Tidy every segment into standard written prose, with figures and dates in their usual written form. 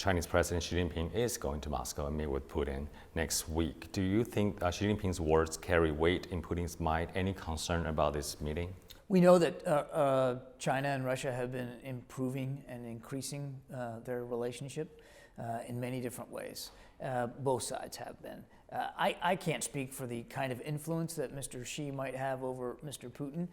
Chinese President Xi Jinping is going to Moscow and meet with Putin next week. Do you think Xi Jinping's words carry weight in Putin's mind? Any concern about this meeting? We know that China and Russia have been improving and increasing their relationship in many different ways. Both sides have been. I can't speak for the kind of influence that Mr. Xi might have over Mr. Putin.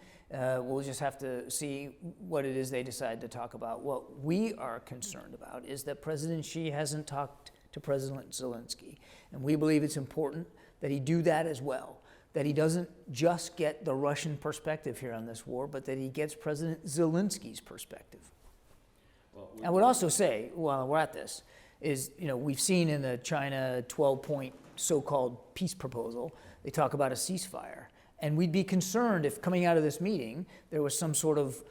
We'll just have to see what it is they decide to talk about. What we are concerned about is that President Xi hasn't talked to President Zelensky, and we believe it's important that he do that as well. That he doesn't just get the Russian perspective here on this war, but that he gets President Zelensky's perspective. I would also say, while we're at this, is, we've seen in the China 12-point so-called peace proposal, they talk about a ceasefire. And we'd be concerned if coming out of this meeting, there was some sort of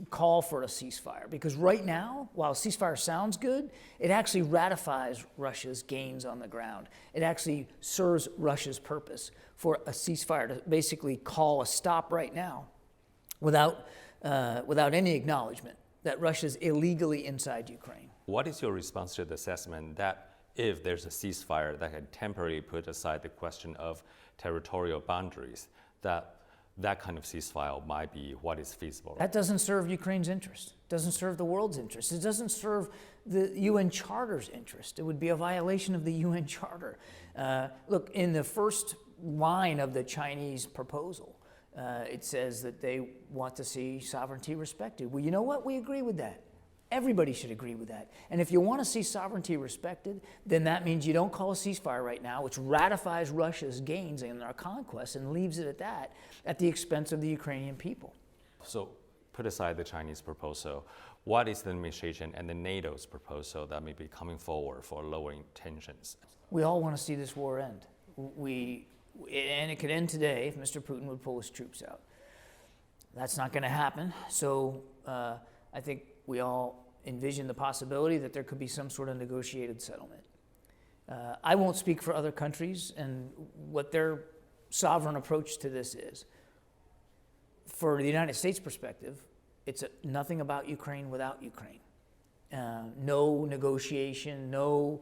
call for a ceasefire. Because right now, while a ceasefire sounds good, it actually ratifies Russia's gains on the ground. It actually serves Russia's purpose for a ceasefire to basically call a stop right now without any acknowledgement that Russia's illegally inside Ukraine. What is your response to the assessment that if there's a ceasefire that can temporarily put aside the question of territorial boundaries, that kind of ceasefire might be what is feasible? That doesn't serve Ukraine's interest. It doesn't serve the world's interest. It doesn't serve the UN Charter's interest. It would be a violation of the UN Charter. Look, in the first line of the Chinese proposal, it says that they want to see sovereignty respected. Well, you know what? We agree with that. Everybody should agree with that. And if you want to see sovereignty respected, then that means you don't call a ceasefire right now, which ratifies Russia's gains in their conquest and leaves it at that, at the expense of the Ukrainian people. So put aside the Chinese proposal, what is the administration and the NATO's proposal that may be coming forward for lowering tensions? We all want to see this war end. And it could end today if Mr. Putin would pull his troops out. That's not going to happen. So I think we all envision the possibility that there could be some sort of negotiated settlement. I won't speak for other countries and what their sovereign approach to this is. For the United States perspective, it's nothing about Ukraine without Ukraine. No negotiation, no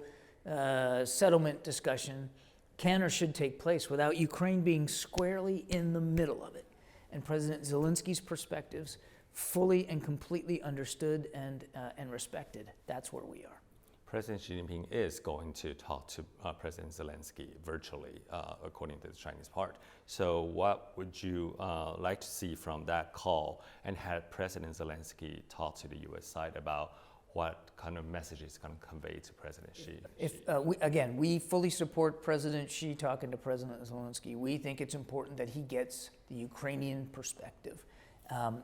settlement discussion can or should take place without Ukraine being squarely in the middle of it. And President Zelensky's perspectives fully and completely understood and respected. That's where we are. President Xi Jinping is going to talk to President Zelensky virtually, according to the Chinese part. So what would you like to see from that call, and had President Zelensky talk to the U.S. side about what kind of message is going to convey to President Xi? We fully support President Xi talking to President Zelensky. We think it's important that he gets the Ukrainian perspective.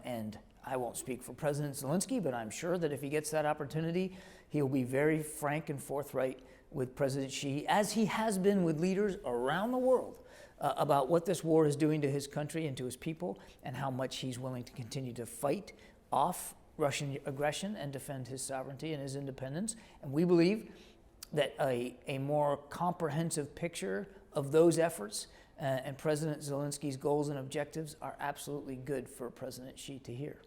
And I won't speak for President Zelensky, but I'm sure that if he gets that opportunity, he'll be very frank and forthright with President Xi, as he has been with leaders around the world, about what this war is doing to his country and to his people, and how much he's willing to continue to fight off Russian aggression and defend his sovereignty and his independence. And we believe that a more comprehensive picture of those efforts and President Zelensky's goals and objectives are absolutely good for President Xi to hear.